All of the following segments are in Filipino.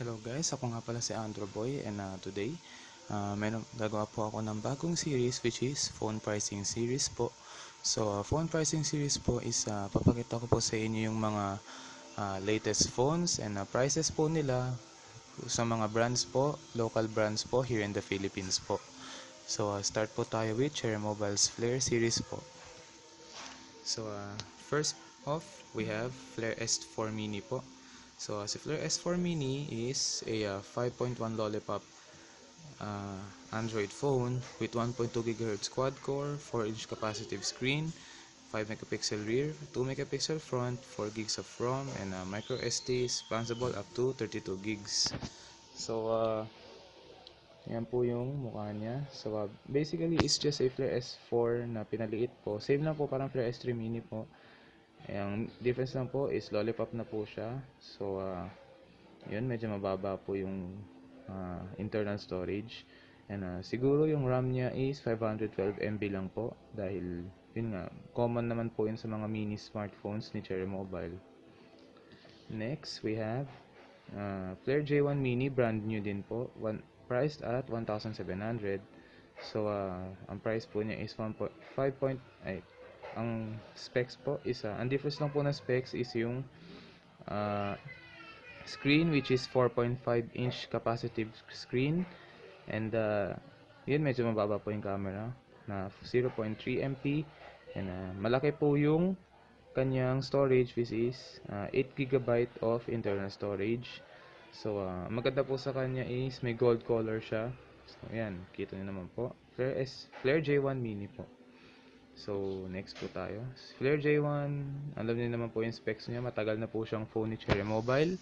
Hello guys, ako nga pala si Andrew Boy and today gagawa po ako ng bagong series which is phone pricing series po. So phone pricing series po is papakita ko po sa inyo yung mga latest phones and prices po nila sa mga brands po, local brands po here in the Philippines po. So start po tayo with Cherry Mobile's Flare series po. So first off, we have Flare S4 Mini po. So si Flare S4 Mini is a 5.1 Lollipop Android phone with 1.2 GHz quad-core, 4-inch capacitive screen, 5 megapixel rear, 2 megapixel front, 4 gigs of ROM, and micro SD expandable up to 32 gigs. So yan po yung mukha niya. So basically it's just a Flare S4 na pinaliit po. Same lang po, parang Flare S3 Mini po. Ang difference lang po is lollipop na po siya. So yun, medyo mababa po yung internal storage. And siguro yung RAM niya is 512 MB lang po, dahil yun nga, common naman po yun sa mga mini smartphones ni Cherry Mobile. Next, we have Flare J1 Mini, brand new din po, priced at 1,700. So ang price po niya is 1.5. Ang specs po is ang difference lang po ng specs is yung screen, which is 4.5 inch capacitive screen, and yun, medyo mababa po yung camera na 0.3 MP, and malaki po yung kanyang storage, which is 8 GB of internal storage. So maganda po sa kanya is may gold color siya. So yan, kita niyo naman po, Flare J1 Mini po. So next po tayo, Flare J1, alam niyo naman po yung specs niya, matagal na po siyang phone ni Cherry Mobile.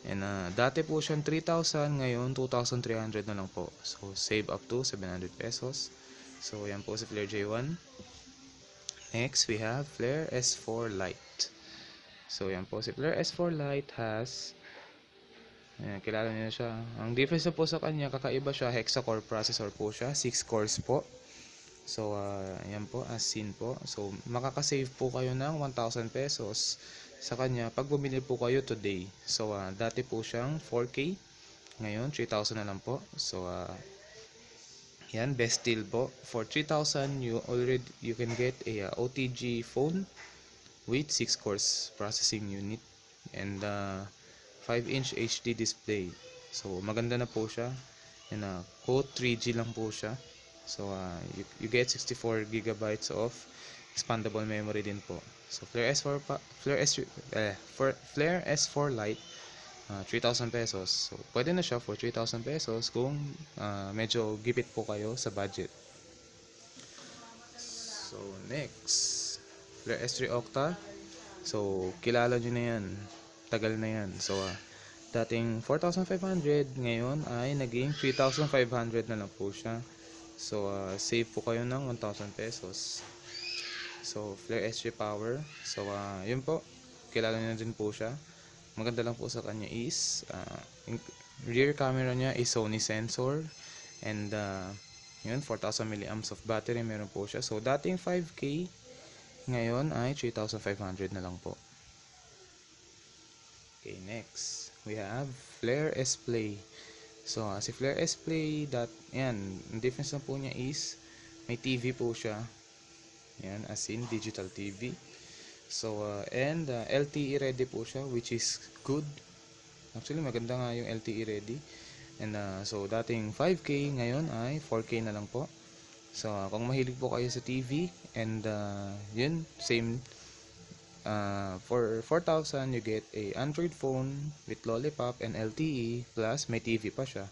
And dati po siyang 3,000, ngayon 2,300 na lang po. So save up to 700 pesos. So yan po si Flare J1. Next we have Flare S4 Lite. So yan po si Flare S4 Lite has, kilala niyo na siya. Ang difference na po sa kanya, kakaiba siya, hexa-core processor po siya, 6 cores po. So yan po, as seen po. So makaka-save po kayo ng 1,000 pesos sa kanya pag bumili po kayo today. So dati po siyang 4K, ngayon 3,000 na lang po. So yan, best deal po. For 3,000 you can get a OTG phone with 6 cores processing unit and 5-inch HD display. So maganda na po siya, and quote 3G lang po siya. So you get 64 gigabytes of expandable memory din po. So Flare S4 Lite, 3,000 pesos. So pwede na siya for 3,000 pesos kung medyo gipit po kayo sa budget. So next, Flare S3 Octa. So kilala nyo na yan, tagal na yan. So dating 4,500, ngayon ay naging 3,500 na lang po siya. So save po kayo ng 1,000 pesos. So Flare S3 Power. So yun po, kilala niyo din po siya. Maganda lang po sa kanya is rear camera niya is Sony sensor, and yun, 4,000 milliamps of battery meron po siya. So dating 5K, ngayon ay 3,500 na lang po. Okay, next we have Flare S Play. So si Flare S Play, yan, ang difference na po niya is may TV po siya. Yan, as in digital TV. So and LTE ready po siya, which is good. Actually maganda nga yung LTE ready. And so dating 5K, ngayon ay 4K na lang po. So kung mahilig po kayo sa TV, and yun, same, for 4,000 you get a Android phone with lollipop and LTE, plus may TV pa siya.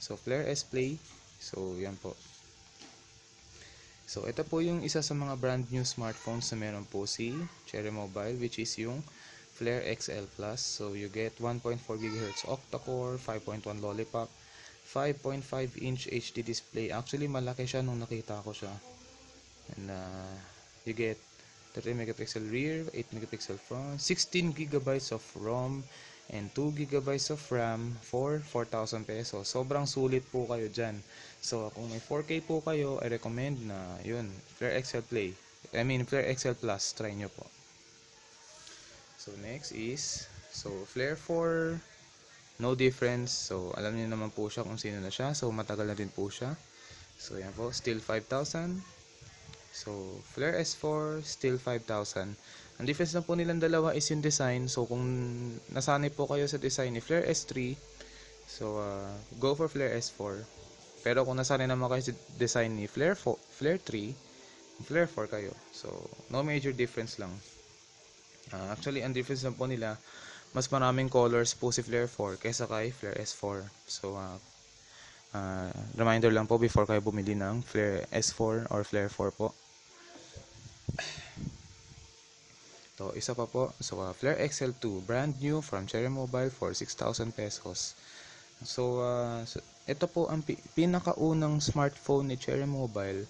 So Flare S Play. So yan po. So ito po yung isa sa mga brand new smartphones na meron po si Cherry Mobile, which is yung Flare XL Plus. So you get 1.4 GHz octa-core, 5.1 lollipop, 5.5 inch HD display. Actually malaki siya nung nakita ko siya. And you get 30 megapixel rear, 8 megapixel front, 16 gigabytes of ROM, and 2 gigabytes of RAM for 4,000 pesos. Sobrang sulit po kayo dyan. So kung may 4K po kayo, I recommend na yun, Flare XL Plus, try nyo po. So next is Flare 4 no difference. So, alam niyo naman po siya kung sino na siya. So, matagal na din po siya. So, yan po, still 5,000. So, Flare S4, still 5,000. Ang difference na po nilang dalawa is yung design. So, kung nasanay po kayo sa design ni Flare S3, so, go for Flare S4. Pero kung nasanay naman kayo sa design ni Flare 3, Flare 4 kayo. So, no major difference lang. Actually, ang difference lang po nila, mas maraming colors po si Flare 4 kaysa kay Flare S4. So, reminder lang po before kayo bumili ng Flare S4 or Flare 4 po. So, isa pa po. So, Flare XL2, brand new from Cherry Mobile for 6,000 pesos. So, ito po ang pinakaunang smartphone ni Cherry Mobile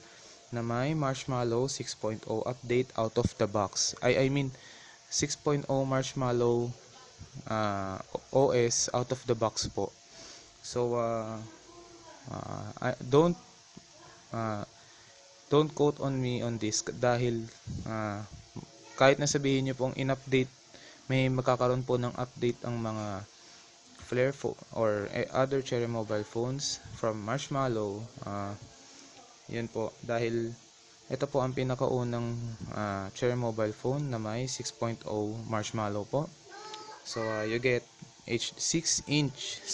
na may Marshmallow 6.0 update out of the box. I mean, 6.0 Marshmallow OS out of the box po. So, don't quote on me on this dahil kahit na sabihin nyo pong in-update, may magkakaroon po ng update ang mga Flare or other Cherry Mobile phones from Marshmallow. Yun po, dahil ito po ang pinakaunang Cherry Mobile phone na may 6.0 Marshmallow po. So, you get 6-inch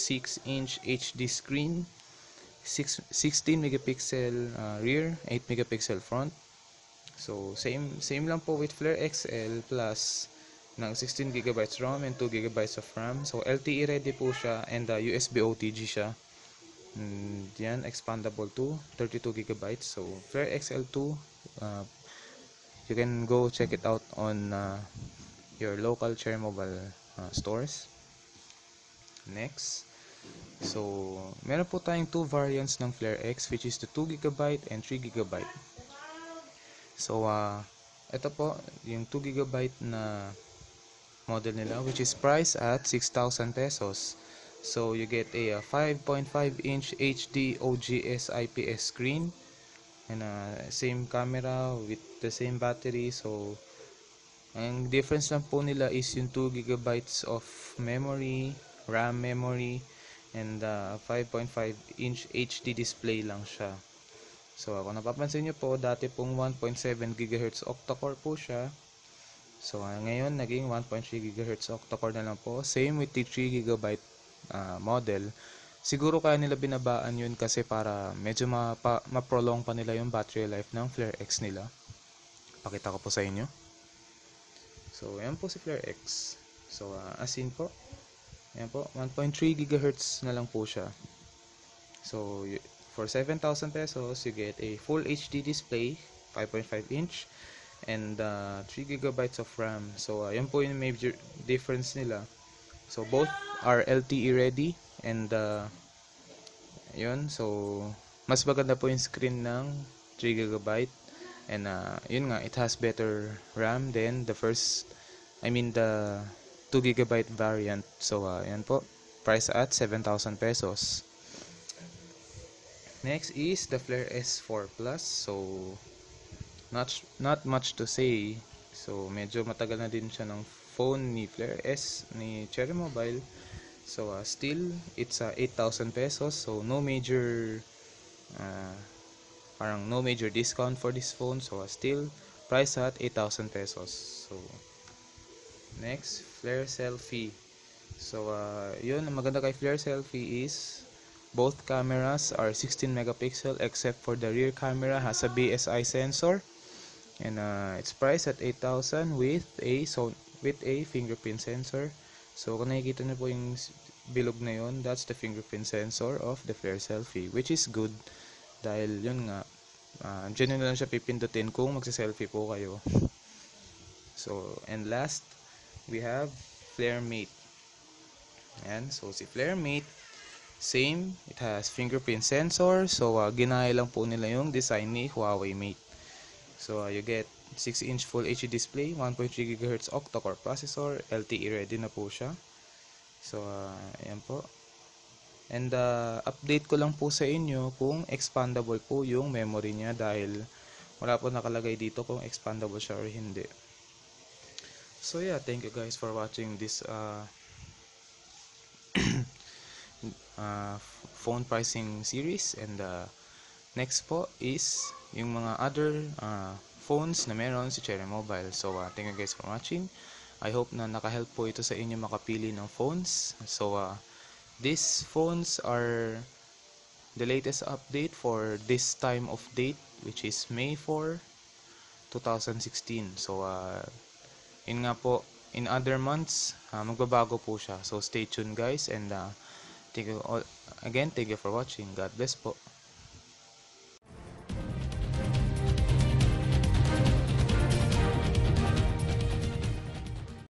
HD screen, 16 megapixel rear, 8 megapixel front. So, same lang po with Flare XL plus ng 16GB ROM and 2GB of RAM. So, LTE ready po siya and USB OTG siya. And yan, expandable to 32GB. So, Flare XL2, you can go check it out on your local Cherry Mobile stores. Next. So, meron po tayong two variants ng Flare X, which is the 2GB and 3GB. So, ito po, yung 2GB na model nila, which is priced at 6,000 pesos. So, you get a 5.5-inch HD OGS IPS screen and same camera with the same battery. So, ang difference lang po nila is yung 2GB of memory, RAM memory, and 5.5-inch HD display lang siya. So, kung napapansin nyo po, dati pong 1.7 GHz octa-core po siya. So, ngayon, naging 1.3 GHz octa-core na lang po. Same with the 3GB model. Siguro kaya nila binabaan yun kasi para medyo ma-prolong pa nila yung battery life ng Flare X nila. Pakita ko po sa inyo. So, yan po si Flare X. So, as in po, yan po, 1.3 GHz na lang po siya. So, for 7,000 pesos, you get a full HD display, 5.5-inch, and 3GB of RAM. So, yan po yung major difference nila. So, both are LTE ready, and yun, so, mas maganda po yung screen ng 3GB, and yun nga, it has better RAM than the the 2GB variant. So, yan po, price at 7,000 pesos. Next is the Flare S4 Plus. So, not much to say. So, medyo matagal na din siya ng phone ni Flare S, ni Cherry Mobile. So, still, it's 8,000 pesos. So, no major discount for this phone. So, still, price at 8,000 pesos. So, next, Flare Selfie. So, yun, ang maganda kay Flare Selfie is both cameras are 16 megapixel except for the rear camera has a BSI sensor, and it's priced at 8,000 with a fingerprint sensor. So kung nakikita niyo po yung bilog na yun, that's the fingerprint sensor of the Flare Selfie, which is good dahil yun nga, dyan na lang siya pipindutin kung magsa-selfie po kayo. So, and last, we have Flare Mate. Ayan, so si Flare Mate, same, it has fingerprint sensor. So, ginaya lang po nila yung design ni Huawei Mate. So, you get 6-inch Full HD display, 1.3 GHz octa-core processor, LTE ready na po siya. So, ayan po. And, update ko lang po sa inyo kung expandable po yung memory niya dahil wala po nakalagay dito kung expandable siya or hindi. So, yeah, thank you guys for watching this phone pricing series, and next po is yung mga other phones na meron si Cherry Mobile. So thank you guys for watching. I hope na nakahelp po ito sa inyo makapili ng phones. So these phones are the latest update for this time of date, which is May 4, 2016. So yun nga po, in other months magbabago po siya. So stay tuned guys, and thank you all again, thank you for watching. God bless po.